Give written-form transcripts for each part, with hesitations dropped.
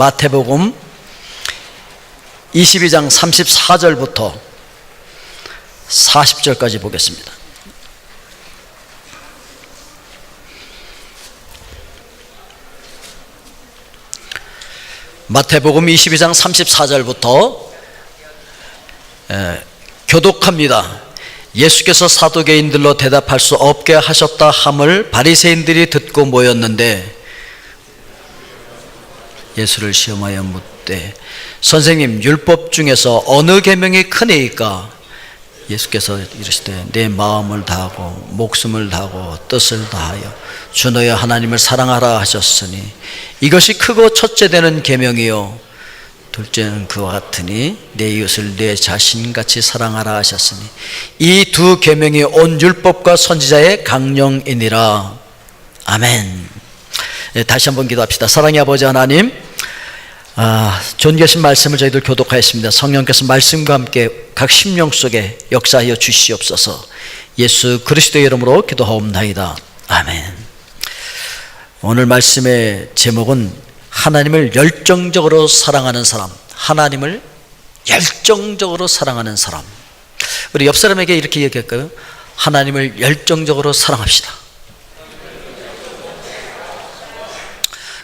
마태복음 22장 34절부터 40절까지 보겠습니다. 마태복음 22장 34절부터 교독합니다. 예수께서 사두개인들로 대답할 수 없게 하셨다 함을 바리새인들이 듣고 모였는데 예수를 시험하여 묻되 선생님, 율법 중에서 어느 계명이 크니까? 예수께서 이르시되 내 마음을 다하고 목숨을 다하고 뜻을 다하여 주 너의 하나님을 사랑하라 하셨으니 이것이 크고 첫째 되는 계명이요 둘째는 그와 같으니 내 이웃을 내 자신같이 사랑하라 하셨으니 이 두 계명이 온 율법과 선지자의 강령이니라. 아멘. 다시 한번 기도합시다. 사랑의 아버지 하나님, 존귀하신 말씀을 저희들 교독하였습니다. 성령께서 말씀과 함께 각 심령 속에 역사하여 주시옵소서. 예수 그리스도의 이름으로 기도하옵나이다. 아멘. 오늘 말씀의 제목은 하나님을 열정적으로 사랑하는 사람. 하나님을 열정적으로 사랑하는 사람. 우리 옆 사람에게 이렇게 얘기할까요? 하나님을 열정적으로 사랑합시다.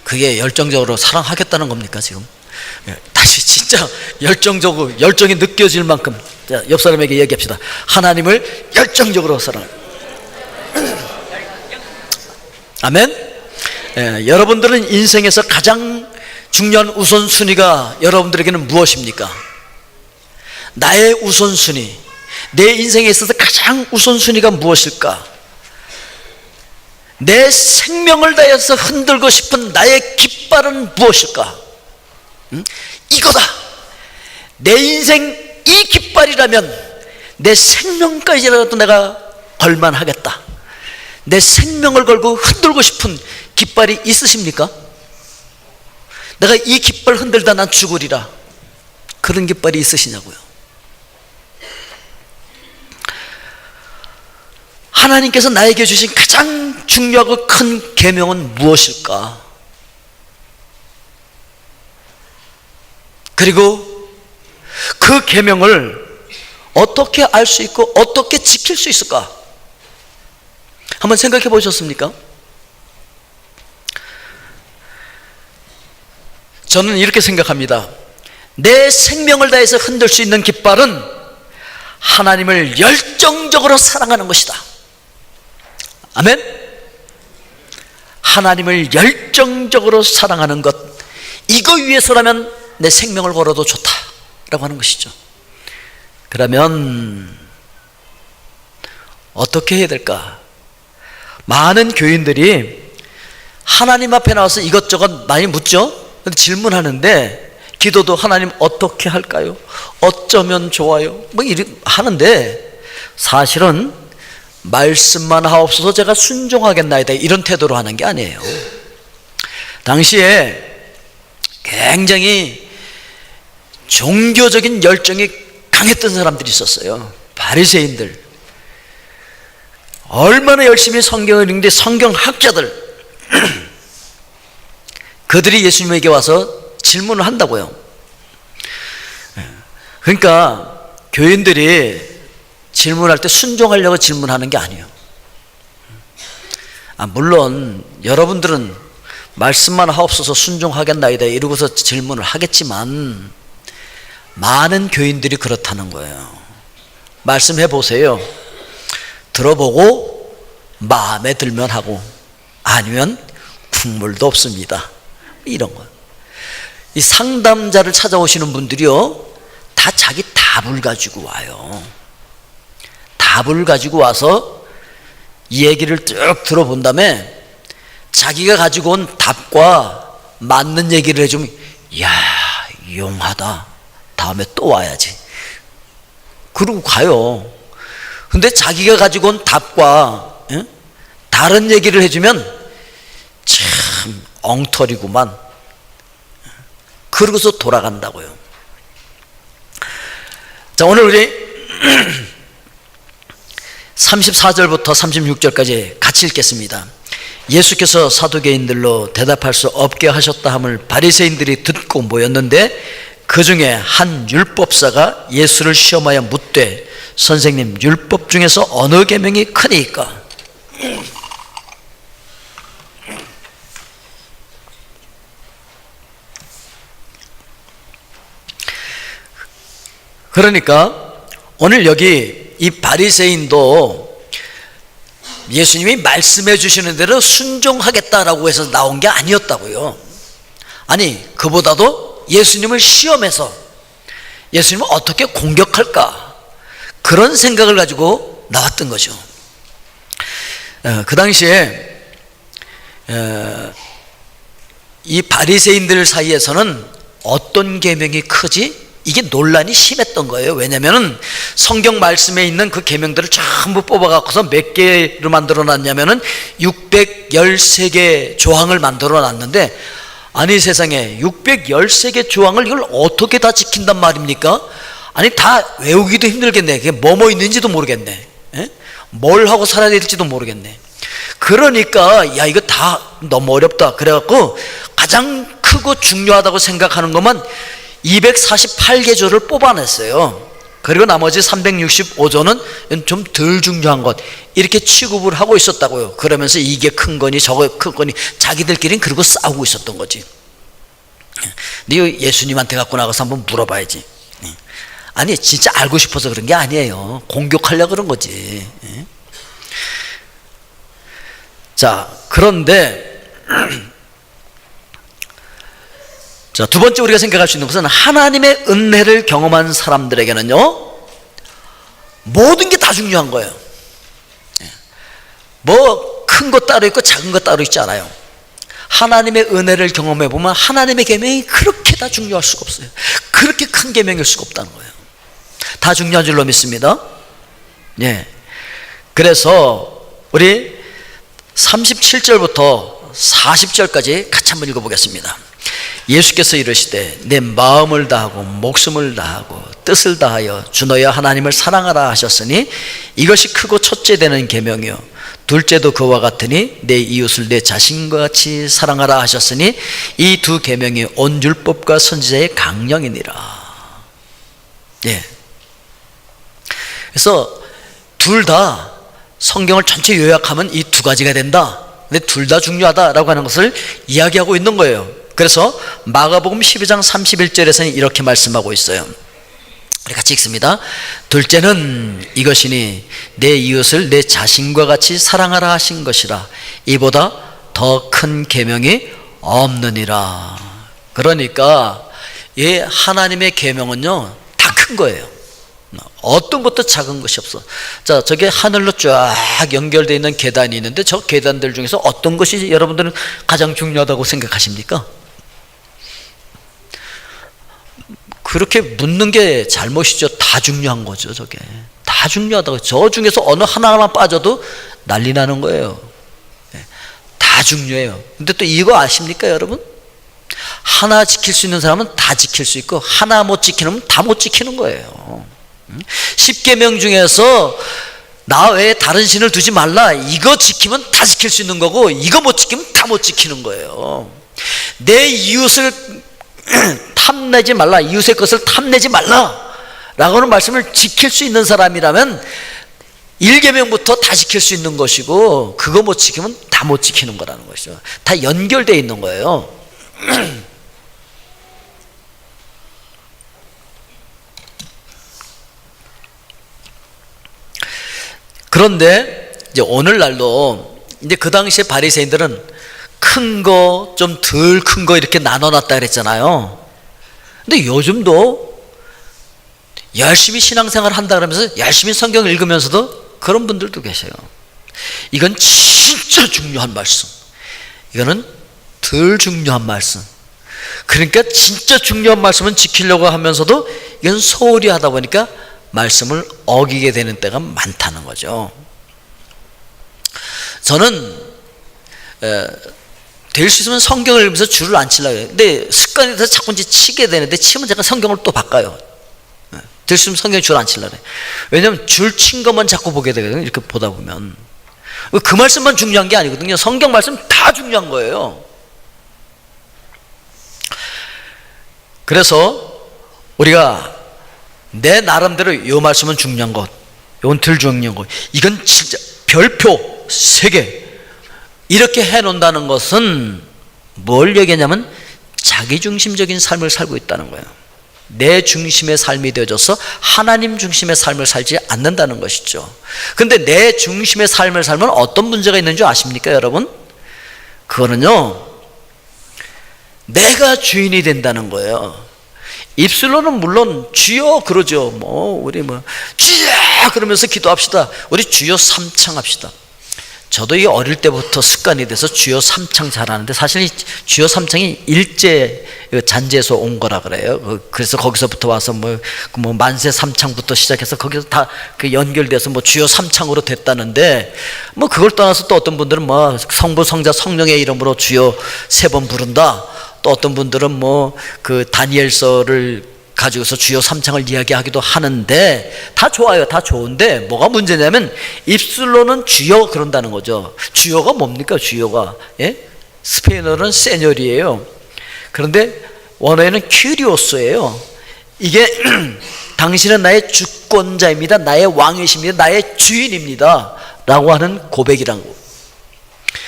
그게 열정적으로 사랑하겠다는 겁니까 지금? 다시 진짜 열정적으로, 열정이 느껴질 만큼 옆 사람에게 얘기합시다. 하나님을 열정적으로 사랑합니다. 아멘. 여러분들은 인생에서 가장 중요한 우선순위가 여러분들에게는 무엇입니까? 나의 우선순위, 내 인생에 있어서 가장 우선순위가 무엇일까? 내 생명을 다해서 흔들고 싶은 나의 깃발은 무엇일까? 이거다. 내 인생 이 깃발이라면 내 생명까지라도 내가 걸만하겠다. 내 생명을 걸고 흔들고 싶은 깃발이 있으십니까? 내가 이 깃발 흔들다 난 죽으리라. 그런 깃발이 있으시냐고요? 하나님께서 나에게 주신 가장 중요하고 큰 계명은 무엇일까? 그리고 그 계명을 어떻게 알 수 있고 어떻게 지킬 수 있을까? 한번 생각해 보셨습니까? 저는 이렇게 생각합니다. 내 생명을 다해서 흔들 수 있는 깃발은 하나님을 열정적으로 사랑하는 것이다. 아멘. 하나님을 열정적으로 사랑하는 것, 이거 위해서라면 내 생명을 걸어도 좋다라고 하는 것이죠. 그러면 어떻게 해야 될까? 많은 교인들이 하나님 앞에 나와서 이것저것 많이 묻죠. 근데 질문하는데, 기도도 하나님 어떻게 할까요? 어쩌면 좋아요? 뭐 이렇게 하는데, 사실은 말씀만 하옵소서 제가 순종하겠나이다 이런 태도로 하는 게 아니에요. 당시에 굉장히 종교적인 열정이 강했던 사람들이 있었어요. 바리새인들. 얼마나 열심히 성경을 읽는데 성경학자들 그들이 예수님에게 와서 질문을 한다고요. 그러니까 교인들이 질문할 때 순종하려고 질문하는 게 아니에요. 물론 여러분들은 말씀만 하옵소서 순종하겠나이다 이러고서 질문을 하겠지만 많은 교인들이 그렇다는 거예요. 말씀해 보세요. 들어보고 마음에 들면 하고 아니면 국물도 없습니다. 이런 거. 이 상담자를 찾아오시는 분들이요, 다 자기 답을 가지고 와요. 답을 가지고 와서 이 얘기를 쭉 들어본 다음에 자기가 가지고 온 답과 맞는 얘기를 해주면, 이야, 용하다. 다음에 또 와야지. 그러고 가요. 근데 자기가 가지고 온 답과 다른 얘기를 해주면 참 엉터리구만. 그러고서 돌아간다고요. 자, 오늘 우리 34절부터 36절까지 같이 읽겠습니다. 예수께서 사두개인들로 대답할 수 없게 하셨다 함을 바리새인들이 듣고 모였는데 그 중에 한 율법사가 예수를 시험하여 묻되 선생님, 율법 중에서 어느 계명이 크니까? 그러니까 오늘 여기 이 바리새인도 예수님이 말씀해 주시는 대로 순종하겠다라고 해서 나온 게 아니었다고요. 아니, 그보다도 예수님을 시험해서 예수님을 어떻게 공격할까, 그런 생각을 가지고 나왔던 거죠. 그 당시에 이 바리새인들 사이에서는 어떤 계명이 크지? 이게 논란이 심했던 거예요. 왜냐하면 성경 말씀에 있는 그 계명들을 전부 뽑아갖고서 몇 개로 만들어놨냐면은 613개 조항을 만들어놨는데, 아니 세상에 613개 조항을 이걸 어떻게 다 지킨단 말입니까? 아니 다 외우기도 힘들겠네. 그게 뭐뭐 있는지도 모르겠네. 에? 뭘 하고 살아야 될지도 모르겠네. 그러니까 야, 이거 다 너무 어렵다. 그래갖고 가장 크고 중요하다고 생각하는 것만 248개 조를 뽑아냈어요. 그리고 나머지 365조는 좀 덜 중요한 것, 이렇게 취급을 하고 있었다고요. 그러면서 이게 큰 거니 저거 큰 거니 자기들끼리는 그러고 싸우고 있었던 거지. 네 예수님한테 갖고 나가서 한번 물어봐야지. 아니 진짜 알고 싶어서 그런 게 아니에요. 공격하려고 그런 거지. 자, 그런데 자, 두 번째 우리가 생각할 수 있는 것은 하나님의 은혜를 경험한 사람들에게는요, 모든 게 다 중요한 거예요. 뭐 큰 것 따로 있고 작은 것 따로 있지 않아요. 하나님의 은혜를 경험해 보면 하나님의 계명이 그렇게 다 중요할 수가 없어요. 그렇게 큰 계명일 수가 없다는 거예요. 다 중요한 줄로 믿습니다. 예. 그래서 우리 37절부터 40절까지 같이 한번 읽어보겠습니다. 예수께서 이르시되 내 마음을 다하고 목숨을 다하고 뜻을 다하여 주 너의 하나님을 사랑하라 하셨으니 이것이 크고 첫째 되는 계명이요 둘째도 그와 같으니 내 이웃을 내 자신과 같이 사랑하라 하셨으니 이 두 계명이 온 율법과 선지자의 강령이니라. 예. 그래서 둘 다 성경을 전체 요약하면 이 두 가지가 된다. 근데 둘 다 중요하다라고 하는 것을 이야기하고 있는 거예요. 그래서 마가복음 12장 31절에서는 이렇게 말씀하고 있어요. 우리 같이 읽습니다. 둘째는 이것이니 내 이웃을 내 자신과 같이 사랑하라 하신 것이라. 이보다 더 큰 계명이 없느니라. 그러니까 이 하나님의 계명은요 다 큰 거예요. 어떤 것도 작은 것이 없어. 자, 저게 하늘로 쫙 연결되어 있는 계단이 있는데 저 계단들 중에서 어떤 것이 여러분들은 가장 중요하다고 생각하십니까? 그렇게 묻는 게 잘못이죠. 다 중요한 거죠. 저게 다 중요하다고. 저 중에서 어느 하나만 빠져도 난리 나는 거예요. 다 중요해요. 근데 또 이거 아십니까 여러분? 하나 지킬 수 있는 사람은 다 지킬 수 있고 하나 못 지키는 다 못 지키는 거예요. 10계명 중에서 나 외에 다른 신을 두지 말라, 이거 지키면 다 지킬 수 있는 거고 이거 못 지키면 다 못 지키는 거예요. 내 이웃을 탐내지 말라, 이웃의 것을 탐내지 말라 라고 하는 말씀을 지킬 수 있는 사람이라면 1계명부터 다 지킬 수 있는 것이고 그거 못 지키면 다 못 지키는 거라는 것이죠. 다 연결되어 있는 거예요. 그런데 이제 오늘날도 이제 그 당시에 바리새인들은 큰 거, 좀 덜 큰 거 이렇게 나눠놨다 그랬잖아요. 근데 요즘도 열심히 신앙생활 한다 그러면서 열심히 성경을 읽으면서도 그런 분들도 계세요. 이건 진짜 중요한 말씀, 이거는 덜 중요한 말씀. 그러니까 진짜 중요한 말씀은 지키려고 하면서도 이건 소홀히 하다 보니까 말씀을 어기게 되는 때가 많다는 거죠. 저는 될 수 있으면 성경을 읽으면서 줄을 안 치려고 해요. 근데 습관이 돼서 자꾸 이제 치게 되는데 치면 제가 성경을 또 바꿔요. 될 수 있으면 성경에 줄 안 치려고 해요. 왜냐하면 줄 친 것만 자꾸 보게 되거든요. 이렇게 보다 보면. 그 말씀만 중요한 게 아니거든요. 성경 말씀 다 중요한 거예요. 그래서 우리가 내 나름대로 이 말씀은 중요한 것, 이건 덜 중요한 것, 이건 진짜 별표 3개 이렇게 해놓는다는 것은 뭘 얘기하냐면 자기중심적인 삶을 살고 있다는 거예요. 내 중심의 삶이 되어져서 하나님 중심의 삶을 살지 않는다는 것이죠. 근데 내 중심의 삶을 살면 어떤 문제가 있는 줄 아십니까, 여러분? 그거는요, 내가 주인이 된다는 거예요. 입술로는 물론 주여 그러죠. 우리 주여 그러면서 기도합시다. 우리 주여 삼창 합시다. 저도 이 어릴 때부터 습관이 돼서 주여 삼창 잘하는데, 사실 이 주여 삼창이 일제 잔재에서 온 거라 그래요. 그래서 거기서부터 와서 만세 삼창부터 시작해서 거기서 다 그 연결돼서 주여 삼창으로 됐다는데, 그걸 떠나서 또 어떤 분들은 성부 성자 성령의 이름으로 주여 3번 부른다. 또 어떤 분들은 그 다니엘서를 가지고서 주여 삼창을 이야기하기도 하는데, 다 좋아요. 다 좋은데 뭐가 문제냐면 입술로는 주여 그런다는 거죠. 주여가 뭡니까? 주여가, 예? 스페인어로는 세뇨리예요. 그런데 원어에는 큐리오스예요. 이게 당신은 나의 주권자입니다, 나의 왕이십니다, 나의 주인입니다 라고 하는 고백이란 거.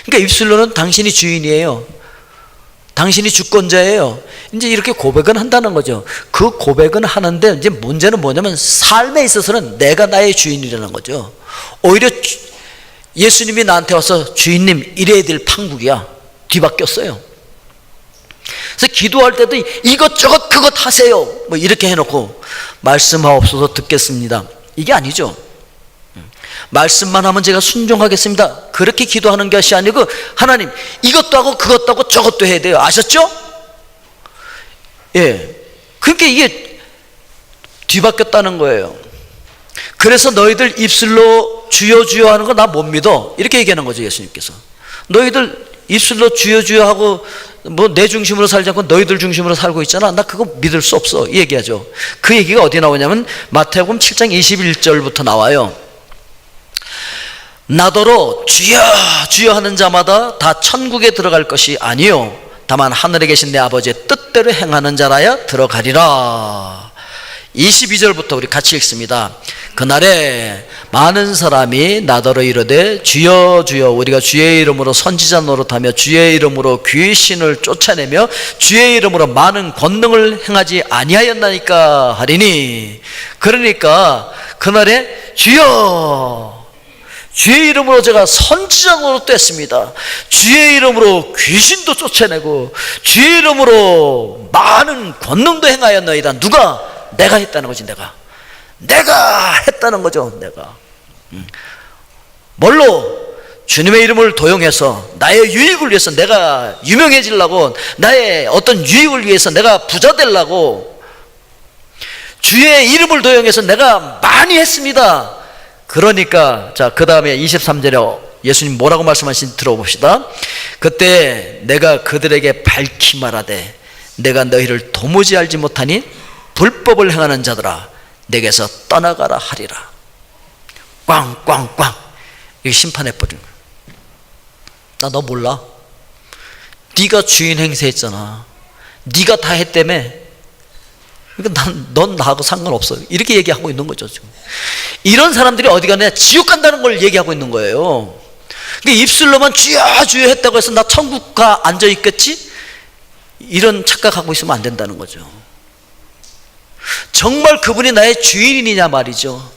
그러니까 입술로는 당신이 주인이에요, 당신이 주권자예요, 이제 이렇게 고백은 한다는 거죠. 그 고백은 하는데 이제 문제는 뭐냐면 삶에 있어서는 내가 나의 주인이라는 거죠. 오히려 예수님이 나한테 와서 주인님 이래야 될 판국이야, 뒤바뀌었어요. 그래서 기도할 때도 이것저것 그것 하세요 이렇게 해놓고 말씀하옵소서 듣겠습니다, 이게 아니죠. 말씀만 하면 제가 순종하겠습니다, 그렇게 기도하는 것이 아니고 하나님 이것도 하고 그것도 하고 저것도 해야 돼요, 아셨죠? 예, 그러니까 이게 뒤바뀌었다는 거예요. 그래서 너희들 입술로 주여 주여 하는 거 나 못 믿어 이렇게 얘기하는 거죠. 예수님께서 너희들 입술로 주여 주여 하고 내 중심으로 살지 않고 너희들 중심으로 살고 있잖아, 나 그거 믿을 수 없어 이 얘기하죠. 그 얘기가 어디 나오냐면 마태복음 7장 21절부터 나와요. 나더러 주여 주여 하는 자마다 다 천국에 들어갈 것이 아니요 다만 하늘에 계신 내 아버지의 뜻대로 행하는 자라야 들어가리라. 22절부터 우리 같이 읽습니다. 그날에 많은 사람이 나더러 이르되 주여 주여 우리가 주의 이름으로 선지자 노릇하며 주의 이름으로 귀신을 쫓아내며 주의 이름으로 많은 권능을 행하지 아니하였나니까 하리니. 그러니까 그날에 주여 주의 이름으로 제가 선지자 노릇도 했습니다, 주의 이름으로 귀신도 쫓아내고 주의 이름으로 많은 권능도 행하였나이다. 누가? 내가 했다는 거지. 내가 했다는 거죠. 내가 뭘로? 주님의 이름을 도용해서 나의 유익을 위해서, 내가 유명해지려고, 나의 어떤 유익을 위해서, 내가 부자 되려고 주의 이름을 도용해서 내가 많이 했습니다. 그러니까 자, 그 다음에 23절에 예수님 뭐라고 말씀하신지 들어봅시다. 그때 내가 그들에게 밝히 말하되 내가 너희를 도무지 알지 못하니 불법을 행하는 자들아 내게서 떠나가라 하리라. 꽝꽝꽝. 이게 심판해버리는 거야. 나 너 몰라, 네가 주인 행세했잖아, 네가 다 했다며, 그러니까 넌 나하고 상관없어 이렇게 얘기하고 있는 거죠. 지금 이런 사람들이 어디 가냐, 지옥 간다는 걸 얘기하고 있는 거예요. 그러니까 입술로만 주여 주여 했다고 해서 나 천국 가 앉아 있겠지, 이런 착각하고 있으면 안 된다는 거죠. 정말 그분이 나의 주인이냐 말이죠.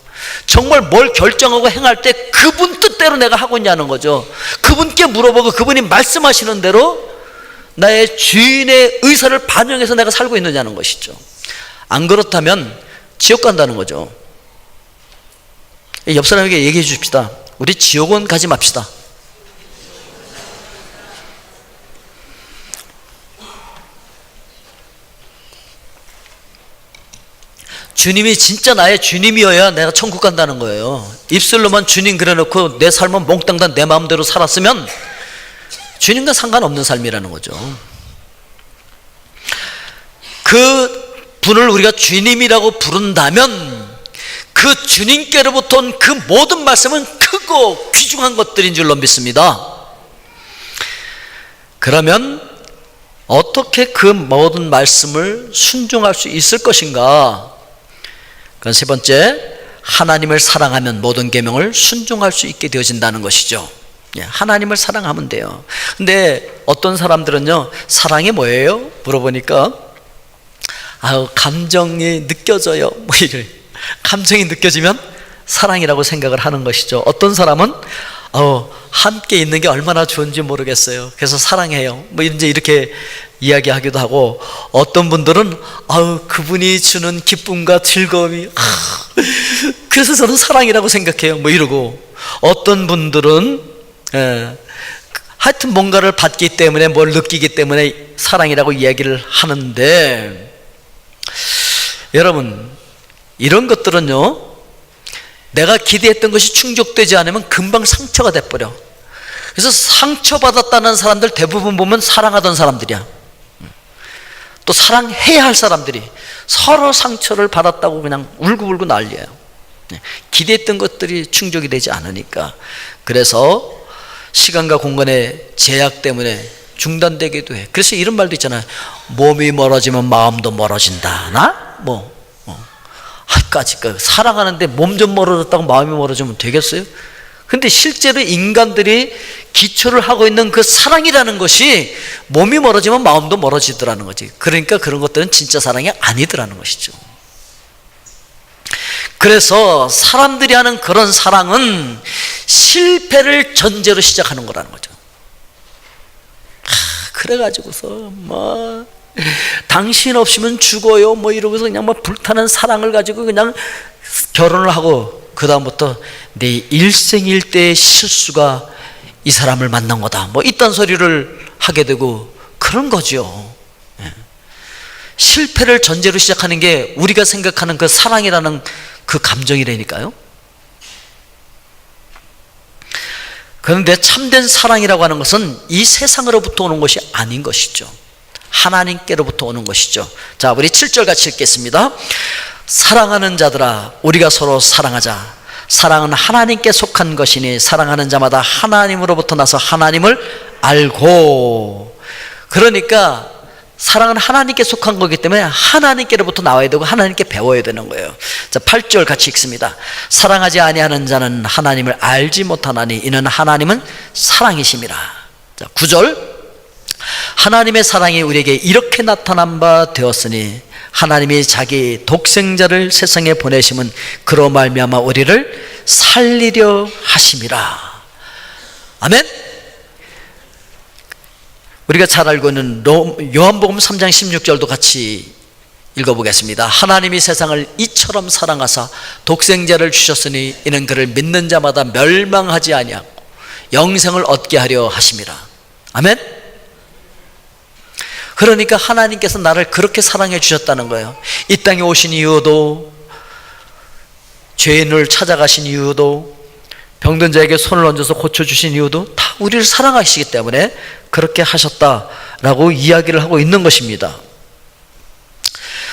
정말 뭘 결정하고 행할 때 그분 뜻대로 내가 하고 있냐는 거죠. 그분께 물어보고 그분이 말씀하시는 대로 나의 주인의 의사를 반영해서 내가 살고 있느냐는 것이죠. 안 그렇다면 지옥 간다는 거죠. 옆 사람에게 얘기해 주십시다. 우리 지옥은 가지 맙시다. 주님이 진짜 나의 주님이어야 내가 천국 간다는 거예요. 입술로만 주님 그래놓고 내 삶은 몽땅 내 마음대로 살았으면 주님과 상관없는 삶이라는 거죠. 그 분을 우리가 주님이라고 부른다면 그 주님께로부터 온 그 모든 말씀은 크고 크고 귀중한 것들인 줄로 믿습니다. 그러면 어떻게 그 모든 말씀을 순종할 수 있을 것인가? 그건 세 번째, 하나님을 사랑하면 모든 계명을 순종할 수 있게 되어진다는 것이죠. 하나님을 사랑하면 돼요. 근데 어떤 사람들은요, 사랑이 뭐예요? 물어보니까 감정이 느껴져요. 뭐 이래. 감정이 느껴지면 사랑이라고 생각을 하는 것이죠. 어떤 사람은 함께 있는 게 얼마나 좋은지 모르겠어요. 그래서 사랑해요. 뭐 이제 이렇게 이야기하기도 하고, 어떤 분들은 그분이 주는 기쁨과 즐거움이 그래서 저는 사랑이라고 생각해요. 뭐 이러고, 어떤 분들은 하여튼 뭔가를 받기 때문에, 뭘 느끼기 때문에 사랑이라고 이야기를 하는데, 여러분, 이런 것들은요, 내가 기대했던 것이 충족되지 않으면 금방 상처가 돼버려. 그래서 상처받았다는 사람들 대부분 보면 사랑하던 사람들이야. 또 사랑해야 할 사람들이 서로 상처를 받았다고 그냥 울고불고 난리예요. 기대했던 것들이 충족이 되지 않으니까. 그래서 시간과 공간의 제약 때문에 중단되기도 해. 그래서 이런 말도 있잖아요. 몸이 멀어지면 마음도 멀어진다. 사랑하는데 몸 좀 멀어졌다고 마음이 멀어지면 되겠어요? 근데 실제로 인간들이 기초를 하고 있는 그 사랑이라는 것이 몸이 멀어지면 마음도 멀어지더라는 거지. 그러니까 그런 것들은 진짜 사랑이 아니더라는 것이죠. 그래서 사람들이 하는 그런 사랑은 실패를 전제로 시작하는 거라는 거죠. 그래가지고서 당신 없이면 죽어요 뭐 이러고서 그냥 불타는 사랑을 가지고 그냥 결혼을 하고, 그 다음부터 내 일생일대의 실수가 이 사람을 만난 거다 뭐 이딴 소리를 하게 되고 그런 거죠. 실패를 전제로 시작하는 게 우리가 생각하는 그 사랑이라는 그 감정이라니까요. 그런데 참된 사랑이라고 하는 것은 이 세상으로부터 오는 것이 아닌 것이죠. 하나님께로부터 오는 것이죠. 자, 우리 7절 같이 읽겠습니다. 사랑하는 자들아, 우리가 서로 사랑하자. 사랑은 하나님께 속한 것이니 사랑하는 자마다 하나님으로부터 나서 하나님을 알고. 그러니까 사랑은 하나님께 속한 거기 때문에 하나님께로부터 나와야 되고 하나님께 배워야 되는 거예요. 자, 8절 같이 읽습니다. 사랑하지 아니하는 자는 하나님을 알지 못하나니 이는 하나님은 사랑이심이라. 자, 9절. 하나님의 사랑이 우리에게 이렇게 나타난 바 되었으니 하나님이 자기 독생자를 세상에 보내심은 그로 말미암아 우리를 살리려 하심이라. 아멘. 우리가 잘 알고 있는 요한복음 3장 16절도 같이 읽어보겠습니다. 하나님이 세상을 이처럼 사랑하사 독생자를 주셨으니 이는 그를 믿는 자마다 멸망하지 아니하고 영생을 얻게 하려 하심이라. 아멘. 그러니까 하나님께서 나를 그렇게 사랑해 주셨다는 거예요. 이 땅에 오신 이유도, 죄인을 찾아가신 이유도, 병든 자에게 손을 얹어서 고쳐주신 이유도 다 우리를 사랑하시기 때문에 그렇게 하셨다라고 이야기를 하고 있는 것입니다.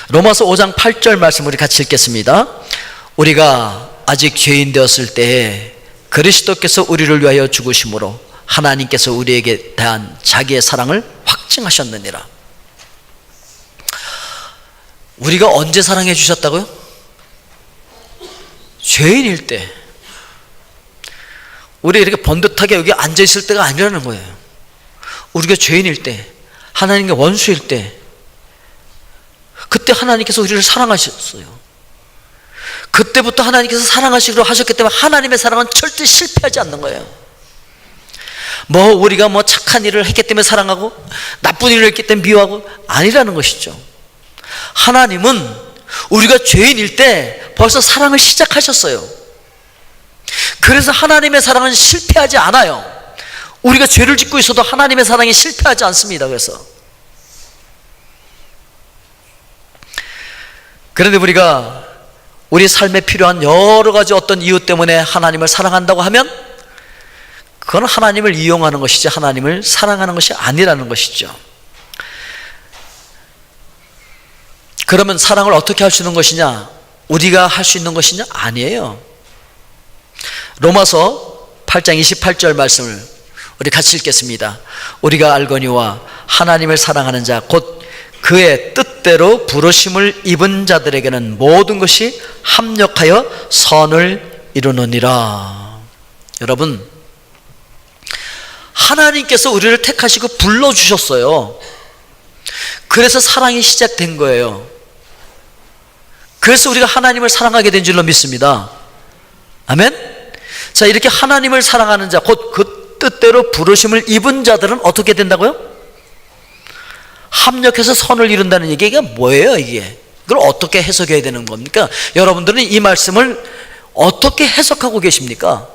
로마서 5장 8절 말씀 우리 같이 읽겠습니다. 우리가 아직 죄인 되었을 때에 그리스도께서 우리를 위하여 죽으심으로 하나님께서 우리에게 대한 자기의 사랑을 확증하셨느니라. 우리가 언제 사랑해 주셨다고요? 죄인일 때. 우리 이렇게 번듯하게 여기 앉아 있을 때가 아니라는 거예요. 우리가 죄인일 때, 하나님과 원수일 때, 그때 하나님께서 우리를 사랑하셨어요. 그때부터 하나님께서 사랑하시기로 하셨기 때문에 하나님의 사랑은 절대 실패하지 않는 거예요. 우리가 착한 일을 했기 때문에 사랑하고 나쁜 일을 했기 때문에 미워하고 아니라는 것이죠. 하나님은 우리가 죄인일 때 벌써 사랑을 시작하셨어요. 그래서 하나님의 사랑은 실패하지 않아요. 우리가 죄를 짓고 있어도 하나님의 사랑이 실패하지 않습니다. 그런데 우리가 우리 삶에 필요한 여러 가지 어떤 이유 때문에 하나님을 사랑한다고 하면 그건 하나님을 이용하는 것이지 하나님을 사랑하는 것이 아니라는 것이죠. 그러면 사랑을 어떻게 할 수 있는 것이냐? 우리가 할 수 있는 것이냐? 아니에요. 로마서 8장 28절 말씀을 우리 같이 읽겠습니다. 우리가 알거니와 하나님을 사랑하는 자 곧 그의 뜻대로 부르심을 입은 자들에게는 모든 것이 합력하여 선을 이루느니라. 여러분, 하나님께서 우리를 택하시고 불러주셨어요. 그래서 사랑이 시작된 거예요. 그래서 우리가 하나님을 사랑하게 된 줄로 믿습니다. 아멘? 자, 이렇게 하나님을 사랑하는 자 곧 그 뜻대로 부르심을 입은 자들은 어떻게 된다고요? 합력해서 선을 이룬다는 얘기가 뭐예요? 이게 이걸 어떻게 해석해야 되는 겁니까? 여러분들은 이 말씀을 어떻게 해석하고 계십니까?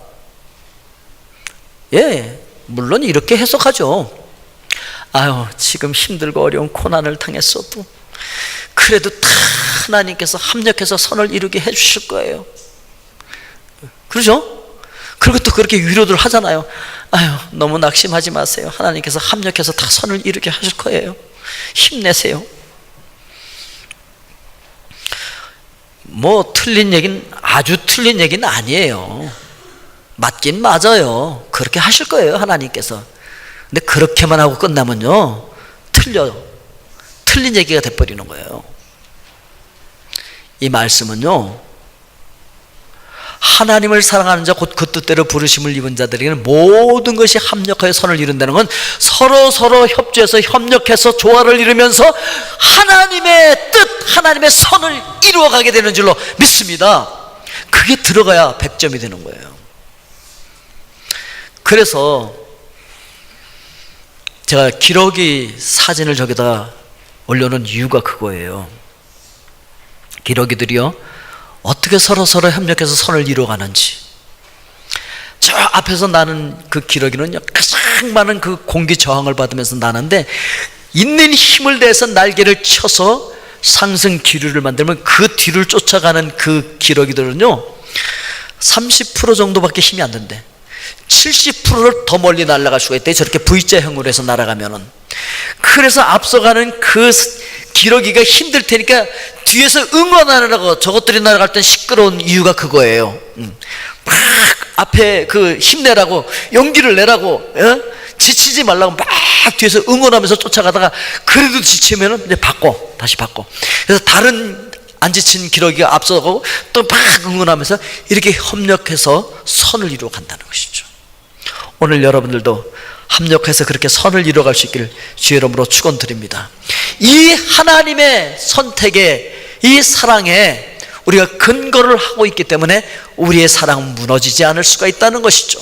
예, 물론 이렇게 해석하죠. 아유, 지금 힘들고 어려운 고난을 당했어도 그래도 다 하나님께서 합력해서 선을 이루게 해주실 거예요. 그러죠? 그리고 또 그렇게 위로들 하잖아요. 아유, 너무 낙심하지 마세요. 하나님께서 합력해서 다 선을 이루게 하실 거예요. 힘내세요. 뭐 틀린 얘기는, 아주 틀린 얘기는 아니에요. 맞긴 맞아요. 그렇게 하실 거예요, 하나님께서. 근데 그렇게만 하고 끝나면요, 틀려요. 틀린 얘기가 돼버리는 거예요. 이 말씀은요, 하나님을 사랑하는 자 곧 그 뜻대로 부르심을 입은 자들에게는 모든 것이 합력하여 선을 이룬다는 건 서로 협조해서 협력해서 조화를 이루면서 하나님의 뜻, 하나님의 선을 이루어가게 되는 줄로 믿습니다. 그게 들어가야 100점이 되는 거예요. 그래서 제가 기러기 사진을 저기다 올려놓은 이유가 그거예요. 기러기들이요, 어떻게 서로 협력해서 선을 이루어가는지. 저 앞에서 나는 그 기러기는요, 가장 많은 그 공기 저항을 받으면서 나는데 있는 힘을 내서 날개를 쳐서 상승 기류를 만들면 그 뒤를 쫓아가는 그 기러기들은요 30% 정도밖에 힘이 안 된대. 70%를 더 멀리 날아갈 수가 있대. 저렇게 V자형으로 해서 날아가면은. 그래서 앞서가는 그 기러기가 힘들 테니까 뒤에서 응원하느라고 저것들이 날아갈 땐 시끄러운 이유가 그거예요. 막 앞에 그 힘내라고, 용기를 내라고, 지치지 말라고 막 뒤에서 응원하면서 쫓아가다가 그래도 지치면은 이제 다시 바꿔. 그래서 다른 안 지친 기러기가 앞서가고 또 막 응원하면서 이렇게 협력해서 선을 이루어 간다는 것이죠. 오늘 여러분들도 합력해서 그렇게 선을 이루어갈 수 있기를 주의 이름으로 축원드립니다. 이 하나님의 선택에, 이 사랑에 우리가 근거를 하고 있기 때문에 우리의 사랑은 무너지지 않을 수가 있다는 것이죠.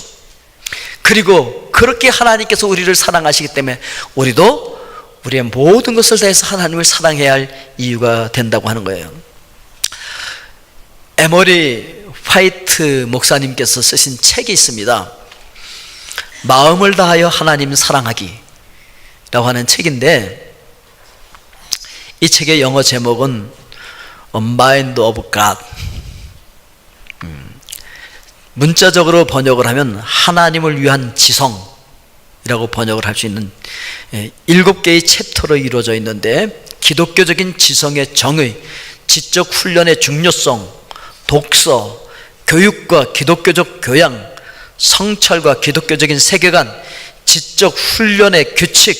그리고 그렇게 하나님께서 우리를 사랑하시기 때문에 우리도 우리의 모든 것을 다해서 하나님을 사랑해야 할 이유가 된다고 하는 거예요. 에머리 화이트 목사님께서 쓰신 책이 있습니다. 마음을 다하여 하나님 사랑하기 라고 하는 책인데, 이 책의 영어 제목은 Mind of God, 문자적으로 번역을 하면 하나님을 위한 지성이라고 번역을 할 수 있는 7개의 챕터로 이루어져 있는데, 기독교적인 지성의 정의, 지적 훈련의 중요성, 독서, 교육과 기독교적 교양, 성찰과 기독교적인 세계관, 지적 훈련의 규칙,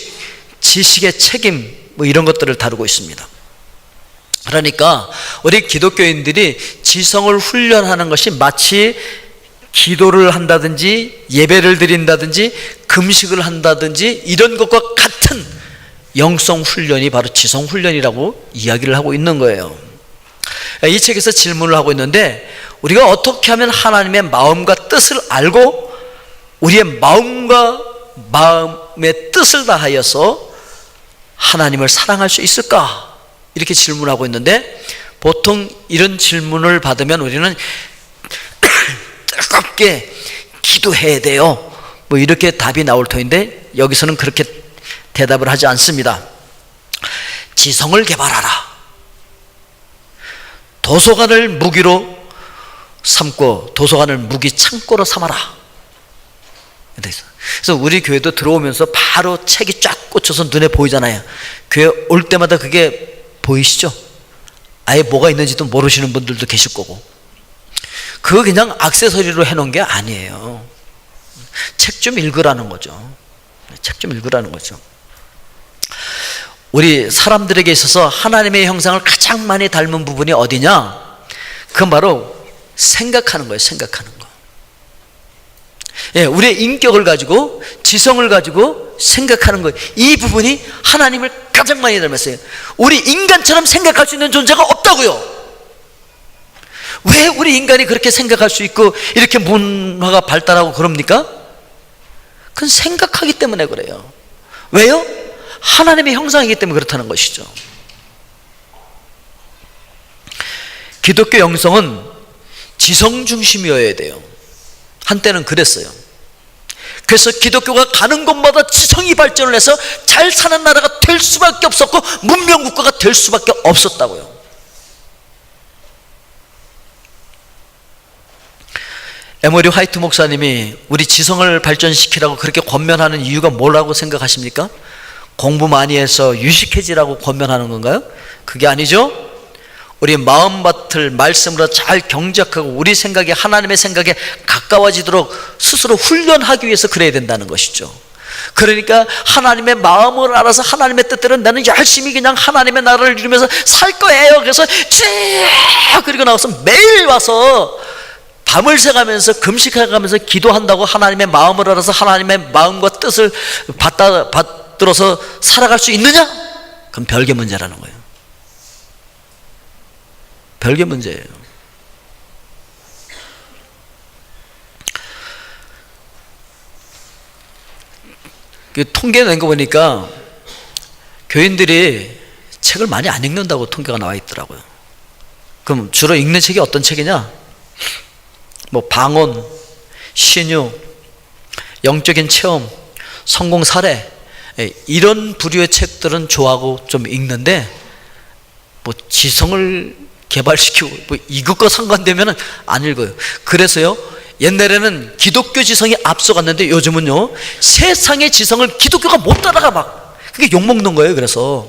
지식의 책임, 뭐 이런 것들을 다루고 있습니다. 그러니까 우리 기독교인들이 지성을 훈련하는 것이 마치 기도를 한다든지 예배를 드린다든지 금식을 한다든지 이런 것과 같은 영성 훈련이 바로 지성 훈련이라고 이야기를 하고 있는 거예요. 이 책에서 질문을 하고 있는데, 우리가 어떻게 하면 하나님의 마음과 뜻을 알고 우리의 마음과 마음의 뜻을 다하여서 하나님을 사랑할 수 있을까? 이렇게 질문하고 있는데, 보통 이런 질문을 받으면 우리는 뜨겁게 기도해야 돼요, 뭐 이렇게 답이 나올 터인데, 여기서는 그렇게 대답을 하지 않습니다. 지성을 개발하라, 도서관을 무기로 삼고 도서관을 무기 창고로 삼아라. 그래서 우리 교회도 들어오면서 바로 책이 쫙 꽂혀서 눈에 보이잖아요. 교회 올 때마다 그게 보이시죠? 아예 뭐가 있는지도 모르시는 분들도 계실 거고. 그거 그냥 액세서리로 해놓은 게 아니에요. 책 좀 읽으라는 거죠. 책 좀 읽으라는 거죠. 우리 사람들에게 있어서 하나님의 형상을 가장 많이 닮은 부분이 어디냐? 그건 바로 생각하는 거예요. 생각하는 거. 예, 우리의 인격을 가지고, 지성을 가지고 생각하는 거. 이 부분이 하나님을 가장 많이 닮았어요. 우리 인간처럼 생각할 수 있는 존재가 없다고요. 왜 우리 인간이 그렇게 생각할 수 있고 이렇게 문화가 발달하고 그럽니까? 그건 생각하기 때문에 그래요. 왜요? 하나님의 형상이기 때문에 그렇다는 것이죠. 기독교 영성은 지성 중심이어야 돼요. 한때는 그랬어요. 그래서 기독교가 가는 곳마다 지성이 발전을 해서 잘 사는 나라가 될 수밖에 없었고 문명국가가 될 수밖에 없었다고요. 에머리 화이트 목사님이 우리 지성을 발전시키라고 그렇게 권면하는 이유가 뭐라고 생각하십니까? 공부 많이 해서 유식해지라고 권면하는 건가요? 그게 아니죠. 우리 마음밭을 말씀으로 잘 경작하고 우리 생각이 하나님의 생각에 가까워지도록 스스로 훈련하기 위해서 그래야 된다는 것이죠. 그러니까 하나님의 마음을 알아서 하나님의 뜻대로 나는 열심히 그냥 하나님의 나라를 이루면서 살 거예요. 그래서 쭉 그리고 나와서 매일 와서 밤을 새가면서 금식해가면서 기도한다고 하나님의 마음을 알아서 하나님의 마음과 뜻을 받들어서 살아갈 수 있느냐? 그건 별개 문제라는 거예요. 별개 문제예요. 그 통계 낸 거 보니까 교인들이 책을 많이 안 읽는다고 통계가 나와 있더라고요. 그럼 주로 읽는 책이 어떤 책이냐? 뭐 방언, 신유, 영적인 체험, 성공 사례, 이런 부류의 책들은 좋아하고 좀 읽는데 뭐 지성을 개발시키고 뭐 이것과 상관되면 안 읽어요. 그래서요, 옛날에는 기독교 지성이 앞서갔는데 요즘은요 세상의 지성을 기독교가 못 따라가 막 그게 욕먹는 거예요. 그래서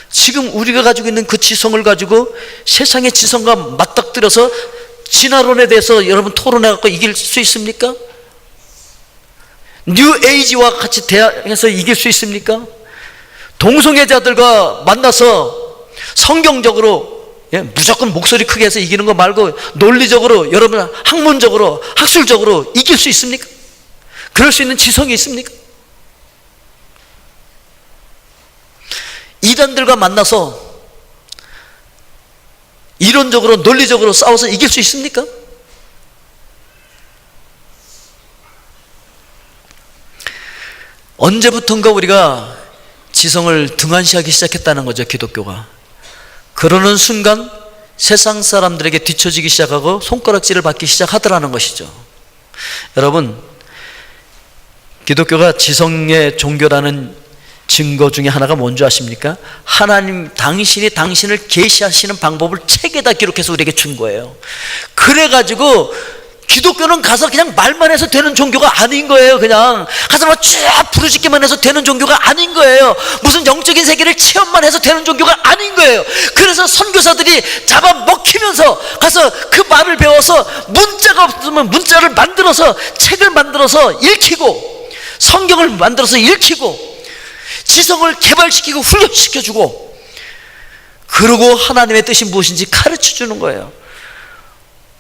지금 우리가 가지고 있는 그 지성을 가지고 세상의 지성과 맞닥뜨려서 진화론에 대해서 여러분 토론해갖고 이길 수 있습니까? 뉴 에이지와 같이 대항해서 이길 수 있습니까? 동성애자들과 만나서 성경적으로 무조건 목소리 크게 해서 이기는 거 말고 논리적으로 여러분 학문적으로 학술적으로 이길 수 있습니까? 그럴 수 있는 지성이 있습니까? 이단들과 만나서 이론적으로 논리적으로 싸워서 이길 수 있습니까? 언제부턴가 우리가 지성을 등한시하기 시작했다는 거죠. 기독교가. 그러는 순간 세상 사람들에게 뒤처지기 시작하고 손가락질을 받기 시작하더라는 것이죠. 여러분, 기독교가 지성의 종교라는 증거 중에 하나가 뭔지 아십니까? 하나님 당신이 당신을 계시하시는 방법을 책에다 기록해서 우리에게 준 거예요. 그래가지고 기독교는 가서 그냥 말만 해서 되는 종교가 아닌 거예요. 그냥 가서 막 쫙 부르짖기만 해서 되는 종교가 아닌 거예요. 무슨 영적인 세계를 체험만 해서 되는 종교가 아닌 거예요. 그래서 선교사들이 잡아먹히면서 가서 그 말을 배워서 문자가 없으면 문자를 만들어서 책을 만들어서 읽히고 성경을 만들어서 읽히고 지성을 개발시키고 훈련시켜주고 그러고 하나님의 뜻이 무엇인지 가르쳐주는 거예요.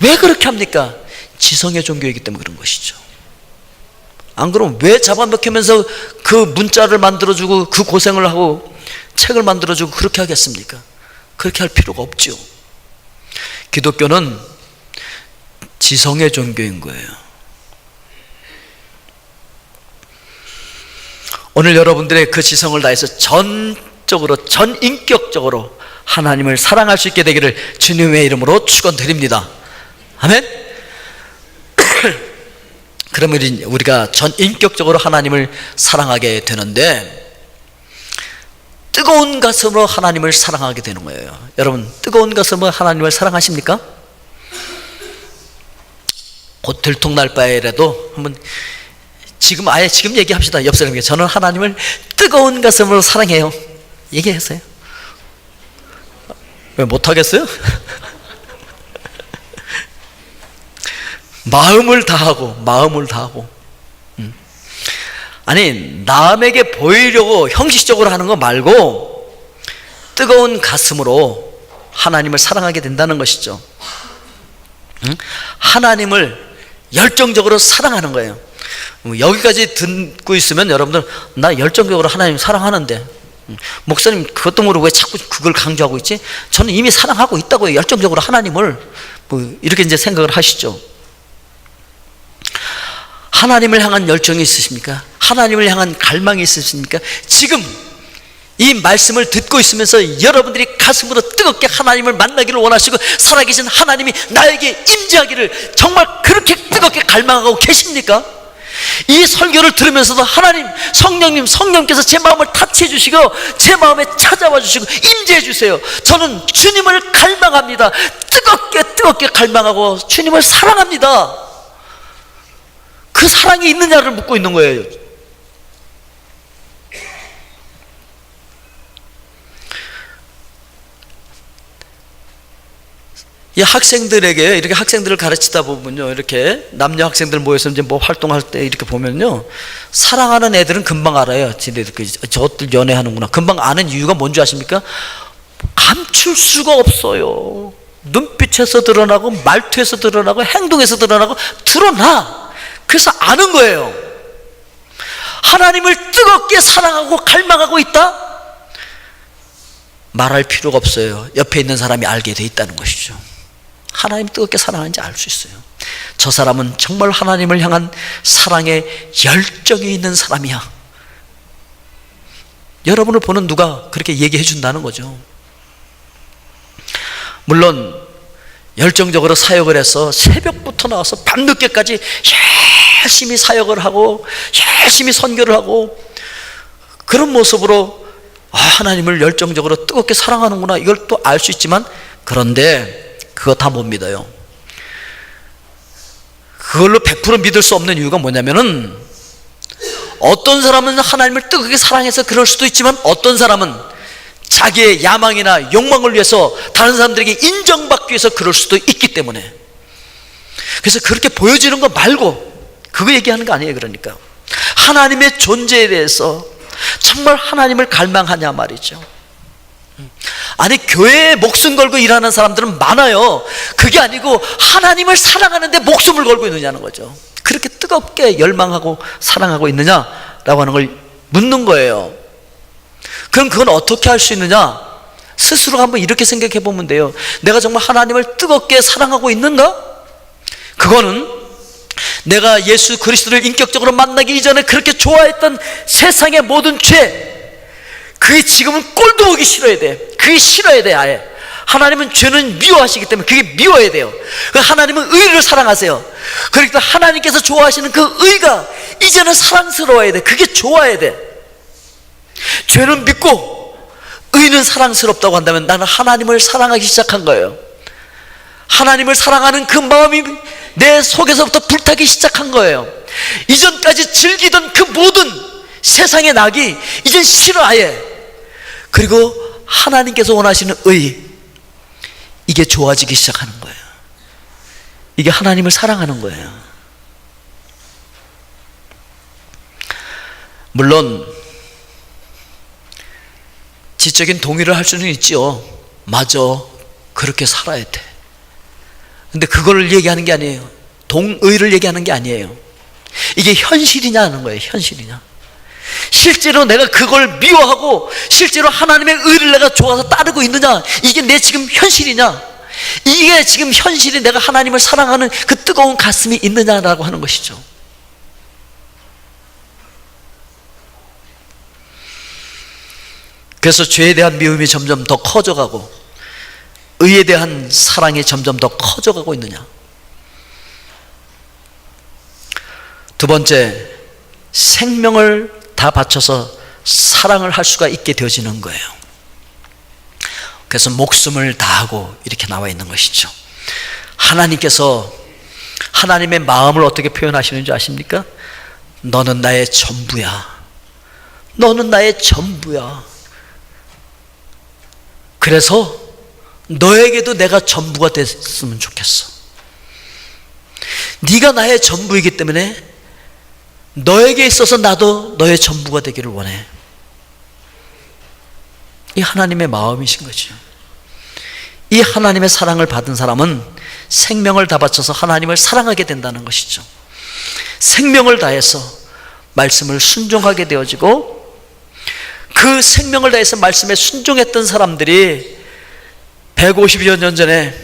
왜 그렇게 합니까? 지성의 종교이기 때문에 그런 것이죠. 안 그러면 왜 잡아먹히면서 그 문자를 만들어주고 그 고생을 하고 책을 만들어주고 그렇게 하겠습니까? 그렇게 할 필요가 없죠. 기독교는 지성의 종교인 거예요. 오늘 여러분들의 그 지성을 다해서 전적으로 전인격적으로 하나님을 사랑할 수 있게 되기를 주님의 이름으로 축원드립니다. 아멘. 그러면 우리가 전인격적으로 하나님을 사랑하게 되는데 뜨거운 가슴으로 하나님을 사랑하게 되는 거예요. 여러분, 뜨거운 가슴으로 하나님을 사랑하십니까? 곧 들통날 바에라도 한번 지금 얘기합시다. 옆 사람에게 저는 하나님을 뜨거운 가슴으로 사랑해요. 얘기하세요. 왜 못하겠어요? 마음을 다하고. 아니, 남에게 보이려고 형식적으로 하는 거 말고 뜨거운 가슴으로 하나님을 사랑하게 된다는 것이죠. 하나님을 열정적으로 사랑하는 거예요. 여기까지 듣고 있으면 여러분들, 나 열정적으로 하나님 사랑하는데, 목사님 그것도 모르고 왜 자꾸 그걸 강조하고 있지? 저는 이미 사랑하고 있다고요. 열정적으로 하나님을. 이렇게 이제 생각을 하시죠. 하나님을 향한 열정이 있으십니까? 하나님을 향한 갈망이 있으십니까? 지금 이 말씀을 듣고 있으면서 여러분들이 가슴으로 뜨겁게 하나님을 만나기를 원하시고 살아계신 하나님이 나에게 임재하기를 정말 그렇게 뜨겁게 갈망하고 계십니까? 이 설교를 들으면서도 하나님, 성령께서 제 마음을 타치해 주시고 제 마음에 찾아와 주시고 임재해 주세요. 저는 주님을 갈망합니다. 뜨겁게 갈망하고 주님을 사랑합니다. 그 사랑이 있느냐를 묻고 있는 거예요. 이 학생들에게, 이렇게 학생들을 가르치다 보면요, 이렇게 남녀 학생들 모여서 이제 뭐 활동할 때 이렇게 보면요, 사랑하는 애들은 금방 알아요. 저것들 연애하는구나. 금방 아는 이유가 뭔지 아십니까? 감출 수가 없어요. 눈빛에서 드러나고, 말투에서 드러나고, 행동에서 드러나. 그래서 아는 거예요. 하나님을 뜨겁게 사랑하고 갈망하고 있다? 말할 필요가 없어요. 옆에 있는 사람이 알게 돼 있다는 것이죠. 하나님 뜨겁게 사랑하는지 알 수 있어요. 저 사람은 정말 하나님을 향한 사랑에 열정이 있는 사람이야. 여러분을 보는 누가 그렇게 얘기해 준다는 거죠. 물론 열정적으로 사역을 해서 새벽부터 나와서 밤늦게까지 열심히 사역을 하고 열심히 선교를 하고 그런 모습으로 하나님을 열정적으로 뜨겁게 사랑하는구나, 이걸 또 알 수 있지만, 그런데 그거 다 못 믿어요. 그걸로 100% 믿을 수 없는 이유가 뭐냐면은, 어떤 사람은 하나님을 뜨겁게 사랑해서 그럴 수도 있지만, 어떤 사람은 자기의 야망이나 욕망을 위해서 다른 사람들에게 인정받기 위해서 그럴 수도 있기 때문에, 그래서 그렇게 보여지는 거 말고 그거 얘기하는 거 아니에요. 그러니까 하나님의 존재에 대해서 정말 하나님을 갈망하냐 말이죠. 아니, 교회에 목숨 걸고 일하는 사람들은 많아요. 그게 아니고 하나님을 사랑하는데 목숨을 걸고 있느냐는 거죠. 그렇게 뜨겁게 열망하고 사랑하고 있느냐라고 하는 걸 묻는 거예요. 그럼 그건 어떻게 할 수 있느냐? 스스로 한번 이렇게 생각해 보면 돼요. 내가 정말 하나님을 뜨겁게 사랑하고 있는가? 그거는 내가 예수 그리스도를 인격적으로 만나기 이전에 그렇게 좋아했던 세상의 모든 죄, 그게 지금은 꼴도 보기 싫어야 돼. 그게 싫어야 돼. 아예 하나님은 죄는 미워하시기 때문에 그게 미워야 돼요. 하나님은 의를 사랑하세요. 그러니까 하나님께서 좋아하시는 그 의가 이제는 사랑스러워야 돼. 그게 좋아야 돼. 죄는 믿고 의는 사랑스럽다고 한다면 나는 하나님을 사랑하기 시작한 거예요. 하나님을 사랑하는 그 마음이 내 속에서부터 불타기 시작한 거예요. 이전까지 즐기던 그 모든 세상의 낙이 이젠 싫어 아예. 그리고 하나님께서 원하시는 의, 이게 좋아지기 시작하는 거예요. 이게 하나님을 사랑하는 거예요. 물론 지적인 동의를 할 수는 있지요. 맞아, 그렇게 살아야 돼. 근데 그걸 얘기하는 게 아니에요. 동의를 얘기하는 게 아니에요. 이게 현실이냐는 거예요. 현실이냐. 실제로 내가 그걸 미워하고 실제로 하나님의 의를 내가 좋아서 따르고 있느냐, 이게 내 지금 현실이냐, 이게 지금 현실이 내가 하나님을 사랑하는 그 뜨거운 가슴이 있느냐라고 하는 것이죠. 그래서 죄에 대한 미움이 점점 더 커져가고 의에 대한 사랑이 점점 더 커져가고 있느냐. 두 번째, 생명을 다 바쳐서 사랑을 할 수가 있게 되어지는 거예요. 그래서 목숨을 다하고 이렇게 나와 있는 것이죠. 하나님께서 하나님의 마음을 어떻게 표현하시는지 아십니까? 너는 나의 전부야. 너는 나의 전부야. 그래서 너에게도 내가 전부가 됐으면 좋겠어. 네가 나의 전부이기 때문에 너에게 있어서 나도 너의 전부가 되기를 원해. 이 하나님의 마음이신 거죠. 이 하나님의 사랑을 받은 사람은 생명을 다 바쳐서 하나님을 사랑하게 된다는 것이죠. 생명을 다해서 말씀을 순종하게 되어지고, 그 생명을 다해서 말씀에 순종했던 사람들이 150여 년 전에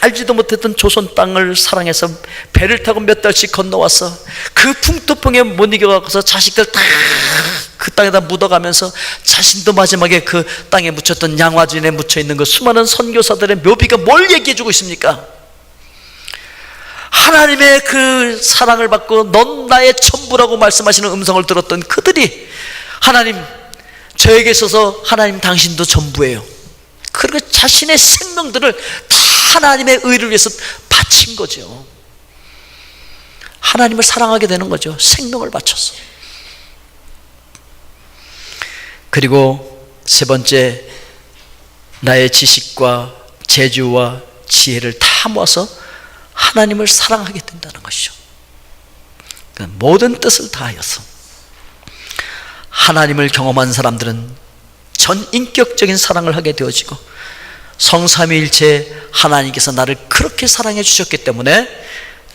알지도 못했던 조선 땅을 사랑해서 배를 타고 몇 달씩 건너와서 그 풍토풍에 못 이겨가서 자식들 다 그 땅에다 묻어가면서 자신도 마지막에 그 땅에 묻혔던 양화진에 묻혀있는 그 수많은 선교사들의 묘비가 뭘 얘기해주고 있습니까? 하나님의 그 사랑을 받고 넌 나의 전부라고 말씀하시는 음성을 들었던 그들이, 하나님, 저에게 있어서 하나님 당신도 전부예요, 그리고 자신의 생명들을 다 하나님의 의를 위해서 바친 거죠. 하나님을 사랑하게 되는 거죠. 생명을 바쳐서. 그리고 세 번째, 나의 지식과 재주와 지혜를 다 모아서 하나님을 사랑하게 된다는 것이죠. 모든 뜻을 다하여서. 하나님을 경험한 사람들은 전인격적인 사랑을 하게 되어지고, 성삼위일체 하나님께서 나를 그렇게 사랑해 주셨기 때문에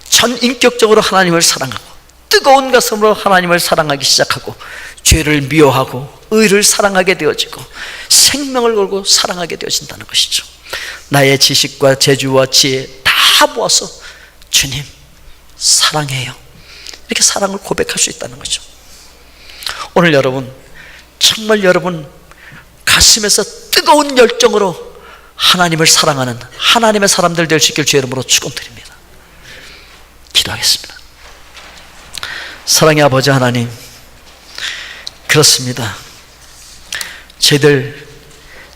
전인격적으로 하나님을 사랑하고, 뜨거운 가슴으로 하나님을 사랑하기 시작하고, 죄를 미워하고 의를 사랑하게 되어지고 생명을 걸고 사랑하게 되어진다는 것이죠. 나의 지식과 재주와 지혜 다 모아서 주님 사랑해요, 이렇게 사랑을 고백할 수 있다는 거죠. 오늘 여러분, 정말 여러분 가슴에서 뜨거운 열정으로 하나님을 사랑하는 하나님의 사람들 될 수 있길 주의 이름으로 축원드립니다. 기도하겠습니다. 사랑의 아버지 하나님, 그렇습니다. 저희들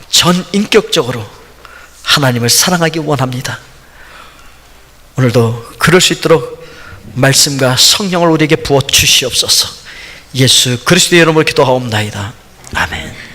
전인격적으로 하나님을 사랑하기 원합니다. 오늘도 그럴 수 있도록 말씀과 성령을 우리에게 부어 주시옵소서. 예수 그리스도의 이름으로 기도하옵나이다. 아멘.